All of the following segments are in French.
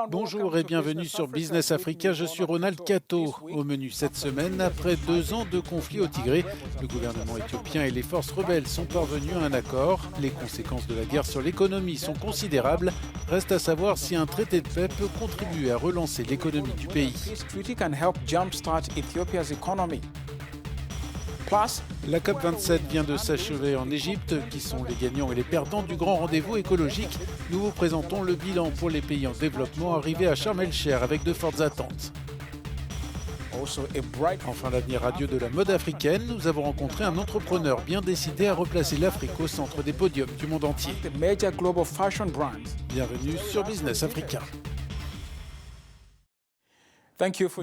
Bonjour et bienvenue sur Business Africa, je suis Ronald Kato. Au menu cette semaine, après 2 ans de conflit au Tigré, le gouvernement éthiopien et les forces rebelles sont parvenus à un accord. Les conséquences de la guerre sur l'économie sont considérables. Reste à savoir si un traité de paix peut contribuer à relancer l'économie du pays. La COP27 vient de s'achever en Égypte. Qui sont les gagnants et les perdants du grand rendez-vous écologique? Nous vous présentons le bilan pour les pays en développement arrivés à Sharm el-Sheikh avec de fortes attentes. Enfin, l'avenir radieux de la mode africaine, nous avons rencontré un entrepreneur bien décidé à replacer l'Afrique au centre des podiums du monde entier. Bienvenue sur Business Africa.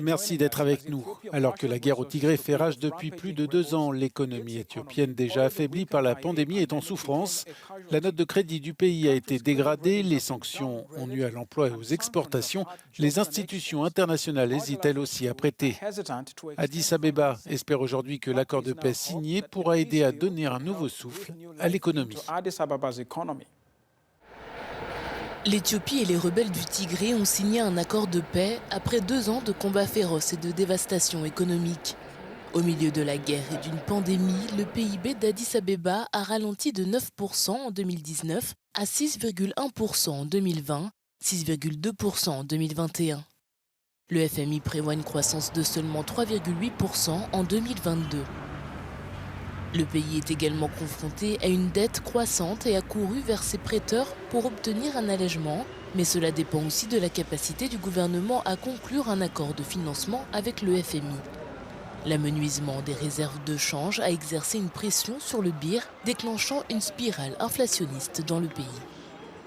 Merci d'être avec nous. Alors que la guerre au Tigré fait rage depuis plus de 2 ans, l'économie éthiopienne déjà affaiblie par la pandémie est en souffrance. La note de crédit du pays a été dégradée, les sanctions ont nui à l'emploi et aux exportations. Les institutions internationales hésitent elles aussi à prêter. Addis Abeba espère aujourd'hui que l'accord de paix signé pourra aider à donner un nouveau souffle à l'économie. L'Éthiopie et les rebelles du Tigré ont signé un accord de paix après 2 ans de combats féroces et de dévastation économique. Au milieu de la guerre et d'une pandémie, le PIB d'Addis Abeba a ralenti de 9% en 2019 à 6,1% en 2020, 6,2% en 2021. Le FMI prévoit une croissance de seulement 3,8% en 2022. Le pays est également confronté à une dette croissante et a couru vers ses prêteurs pour obtenir un allègement, mais cela dépend aussi de la capacité du gouvernement à conclure un accord de financement avec le FMI. L'amenuisement des réserves de change a exercé une pression sur le birr, déclenchant une spirale inflationniste dans le pays.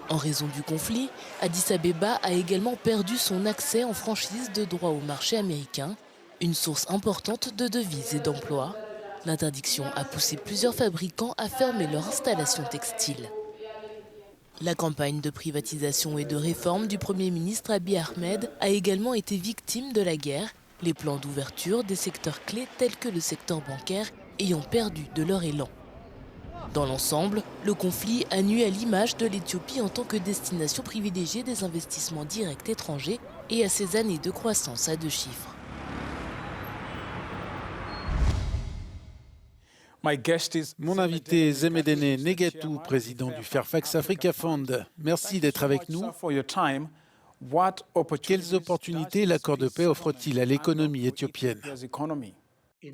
En raison du conflit, Addis Abeba a également perdu son accès en franchise de droit au marché américain, une source importante de devises et d'emplois. L'interdiction a poussé plusieurs fabricants à fermer leur installation textile. La campagne de privatisation et de réforme du Premier ministre Abiy Ahmed a également été victime de la guerre, les plans d'ouverture des secteurs clés tels que le secteur bancaire ayant perdu de leur élan. Dans l'ensemble, le conflit a nui à l'image de l'Éthiopie en tant que destination privilégiée des investissements directs étrangers et à ses années de croissance à 2 chiffres. Mon invité est Zemedene Ngetu, président du Fairfax Africa Fund. Merci d'être avec nous. Quelles opportunités l'accord de paix offre-t-il à l'économie éthiopienne ?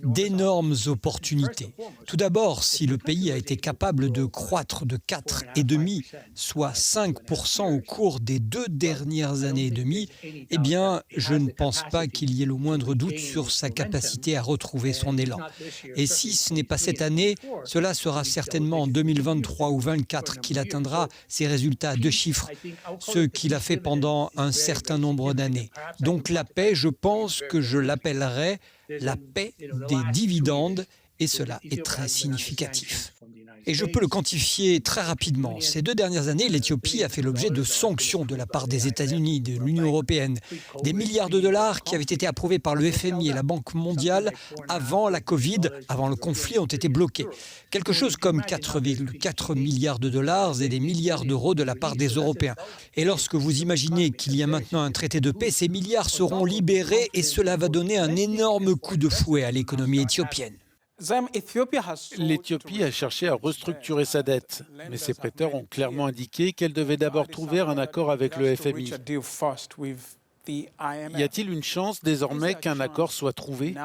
D'énormes opportunités. Tout d'abord, si le pays a été capable de croître de 4,5, soit 5% au cours des 2 dernières années et demie, eh bien, je ne pense pas qu'il y ait le moindre doute sur sa capacité à retrouver son élan. Et si ce n'est pas cette année, cela sera certainement en 2023 ou 2024 qu'il atteindra ses résultats à 2 chiffres, ce qu'il a fait pendant un certain nombre d'années. Donc la paix, je pense que je l'appellerai la paix des dividendes, et cela est très significatif. Et je peux le quantifier très rapidement. Ces 2 dernières années, l'Éthiopie a fait l'objet de sanctions de la part des États-Unis, de l'Union européenne. Des milliards de dollars qui avaient été approuvés par le FMI et la Banque mondiale avant la Covid, avant le conflit, ont été bloqués. Quelque chose comme 4,4 milliards de dollars et des milliards d'euros de la part des Européens. Et lorsque vous imaginez qu'il y a maintenant un traité de paix, ces milliards seront libérés et cela va donner un énorme coup de fouet à l'économie éthiopienne. L'Éthiopie a cherché à restructurer sa dette, mais ses prêteurs ont clairement indiqué qu'elle devait d'abord trouver un accord avec le FMI. Y a-t-il une chance désormais qu'un accord soit trouvé ?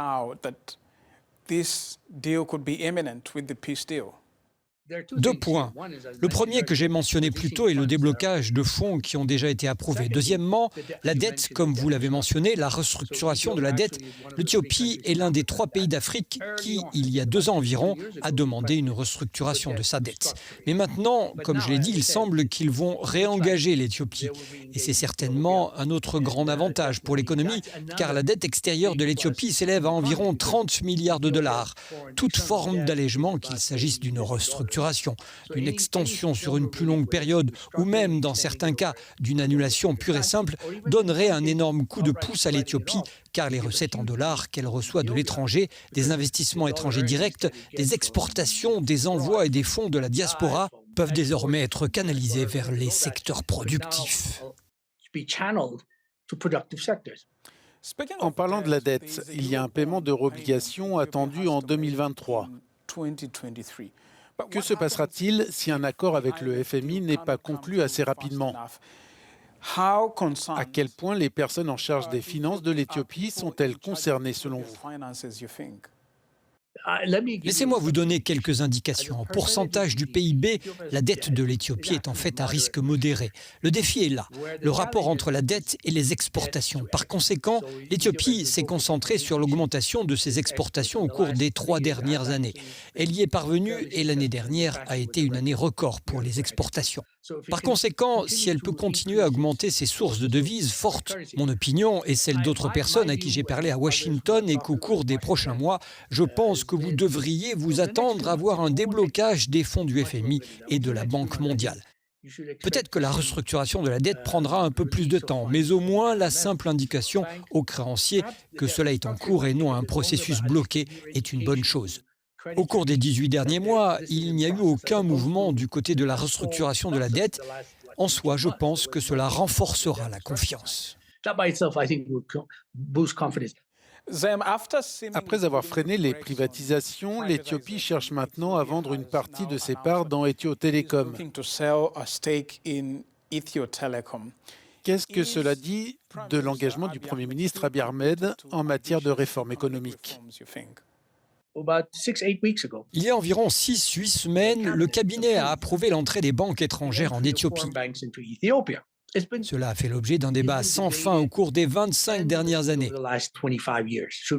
2 points. Le premier que j'ai mentionné plus tôt est le déblocage de fonds qui ont déjà été approuvés. Deuxièmement, la dette, comme vous l'avez mentionné, la restructuration de la dette. L'Éthiopie est l'un des 3 pays d'Afrique qui, il y a 2 ans environ, a demandé une restructuration de sa dette. Mais maintenant, comme je l'ai dit, il semble qu'ils vont réengager l'Éthiopie. Et c'est certainement un autre grand avantage pour l'économie, car la dette extérieure de l'Éthiopie s'élève à environ 30 milliards de dollars. Toute forme d'allègement, qu'il s'agisse d'une restructuration restructuration, d'une extension sur une plus longue période ou même, dans certains cas, d'une annulation pure et simple, donnerait un énorme coup de pouce à l'Éthiopie, car les recettes en dollars qu'elle reçoit de l'étranger, des investissements étrangers directs, des exportations, des envois et des fonds de la diaspora peuvent désormais être canalisés vers les secteurs productifs. En parlant de la dette, il y a un paiement de obligations attendu en 2023. Que se passera-t-il si un accord avec le FMI n'est pas conclu assez rapidement? À quel point les personnes en charge des finances de l'Éthiopie sont-elles concernées selon vous? Laissez-moi vous donner quelques indications. En pourcentage du PIB, la dette de l'Éthiopie est en fait à risque modéré. Le défi est là, le rapport entre la dette et les exportations. Par conséquent, l'Éthiopie s'est concentrée sur l'augmentation de ses exportations au cours des 3 dernières années. Elle y est parvenue et l'année dernière a été une année record pour les exportations. Par conséquent, si elle peut continuer à augmenter ses sources de devises fortes, mon opinion et celle d'autres personnes à qui j'ai parlé à Washington est qu'au cours des prochains mois, je pense que vous devriez vous attendre à voir un déblocage des fonds du FMI et de la Banque mondiale. Peut-être que la restructuration de la dette prendra un peu plus de temps, mais au moins la simple indication aux créanciers que cela est en cours et non un processus bloqué est une bonne chose. Au cours des 18 derniers mois, il n'y a eu aucun mouvement du côté de la restructuration de la dette. En soi, je pense que cela renforcera la confiance. Après avoir freiné les privatisations, l'Éthiopie cherche maintenant à vendre une partie de ses parts dans Ethio Telecom. Qu'est-ce que cela dit de l'engagement du Premier ministre Abiy Ahmed en matière de réforme économique? Il y a environ 6-8 semaines, le cabinet a approuvé l'entrée des banques étrangères en Éthiopie. Cela a fait l'objet d'un débat sans fin au cours des 25 dernières années.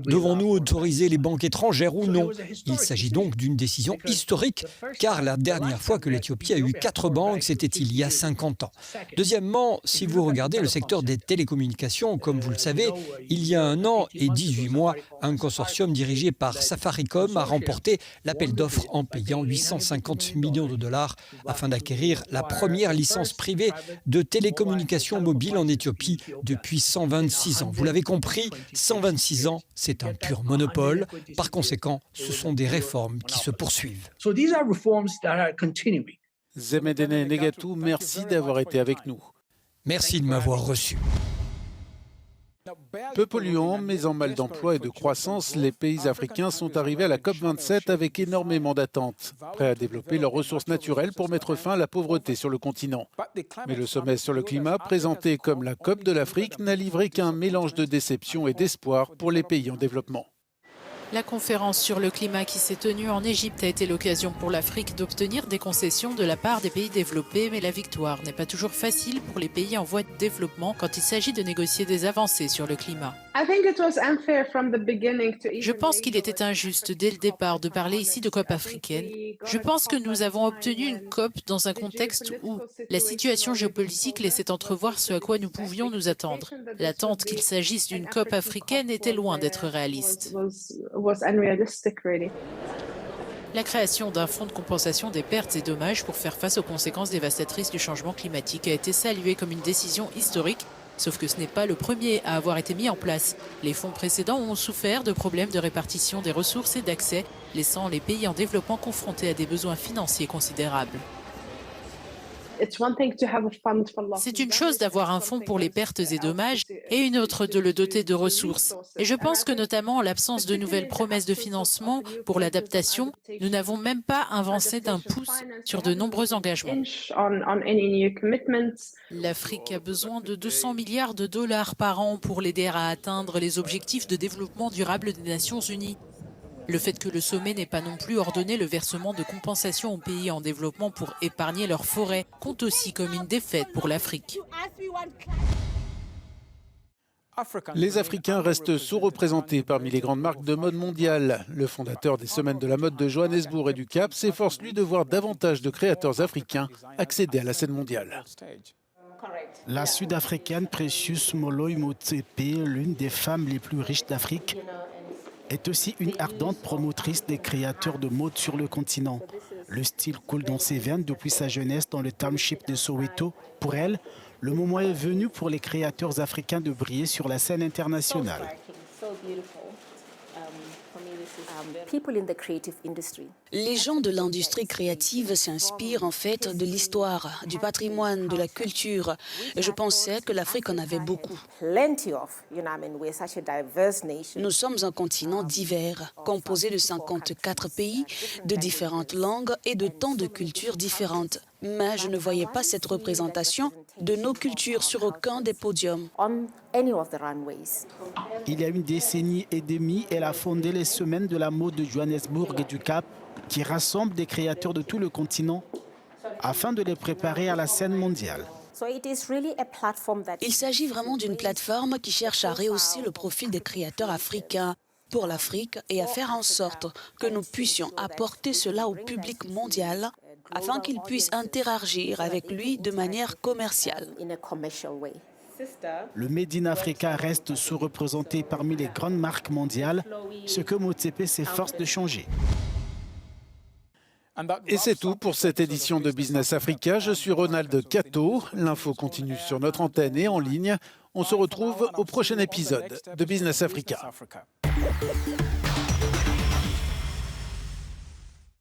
Devons-nous autoriser les banques étrangères ou non? Il s'agit donc d'une décision historique, car la dernière fois que l'Éthiopie a eu 4 banques, c'était il y a 50 ans. Deuxièmement, si vous regardez le secteur des télécommunications, comme vous le savez, il y a 1 an et 18 mois, un consortium dirigé par Safaricom a remporté l'appel d'offres en payant 850 millions de dollars afin d'acquérir la première licence privée de télécommunications mobile en Éthiopie depuis 126 ans. Vous l'avez compris, 126 ans, c'est un pur monopole. Par conséquent, ce sont des réformes qui se poursuivent. Zemedene Negatou, merci d'avoir été avec nous. Merci de m'avoir reçu. Peu polluants, mais en mal d'emploi et de croissance, les pays africains sont arrivés à la COP27 avec énormément d'attentes, prêts à développer leurs ressources naturelles pour mettre fin à la pauvreté sur le continent. Mais le sommet sur le climat, présenté comme la COP de l'Afrique, n'a livré qu'un mélange de déception et d'espoir pour les pays en développement. La conférence sur le climat qui s'est tenue en Égypte a été l'occasion pour l'Afrique d'obtenir des concessions de la part des pays développés, mais la victoire n'est pas toujours facile pour les pays en voie de développement quand il s'agit de négocier des avancées sur le climat. Je pense qu'il était injuste dès le départ de parler ici de COP africaine. Je pense que nous avons obtenu une COP dans un contexte où la situation géopolitique laissait entrevoir ce à quoi nous pouvions nous attendre. L'attente qu'il s'agisse d'une COP africaine était loin d'être réaliste. La création d'un fonds de compensation des pertes et dommages pour faire face aux conséquences dévastatrices du changement climatique a été saluée comme une décision historique, sauf que ce n'est pas le premier à avoir été mis en place. Les fonds précédents ont souffert de problèmes de répartition des ressources et d'accès, laissant les pays en développement confrontés à des besoins financiers considérables. C'est une chose d'avoir un fonds pour les pertes et dommages et une autre de le doter de ressources. Et je pense que notamment en l'absence de nouvelles promesses de financement pour l'adaptation, nous n'avons même pas avancé d'un pouce sur de nombreux engagements. L'Afrique a besoin de 200 milliards de dollars par an pour l'aider à atteindre les objectifs de développement durable des Nations Unies. Le fait que le sommet n'ait pas non plus ordonné le versement de compensations aux pays en développement pour épargner leurs forêts compte aussi comme une défaite pour l'Afrique. Les Africains restent sous-représentés parmi les grandes marques de mode mondiales. Le fondateur des Semaines de la mode de Johannesburg et du Cap s'efforce lui de voir davantage de créateurs africains accéder à la scène mondiale. La Sud-Africaine Precious Moloi Motsepe, l'une des femmes les plus riches d'Afrique, est aussi une ardente promotrice des créateurs de mode sur le continent. Le style coule dans ses veines depuis sa jeunesse dans le township de Soweto. Pour elle, le moment est venu pour les créateurs africains de briller sur la scène internationale. Les gens de l'industrie créative s'inspirent en fait de l'histoire, du patrimoine, de la culture. Et je pensais que l'Afrique en avait beaucoup. Nous sommes un continent divers, composé de 54 pays, de différentes langues et de tant de cultures différentes. Mais je ne voyais pas cette représentation de nos cultures sur aucun des podiums. Il y a une décennie et demie, elle a fondé les Semaines de la mode de Johannesburg et du Cap, qui rassemblent des créateurs de tout le continent afin de les préparer à la scène mondiale. Il s'agit vraiment d'une plateforme qui cherche à rehausser le profil des créateurs africains pour l'Afrique et à faire en sorte que nous puissions apporter cela au public mondial afin qu'il puisse interagir avec lui de manière commerciale. Le Made in Africa reste sous-représenté parmi les grandes marques mondiales, ce que Motsepe s'efforce de changer. Et c'est tout pour cette édition de Business Africa. Je suis Ronald Cato. L'info continue sur notre antenne et en ligne. On se retrouve au prochain épisode de Business Africa.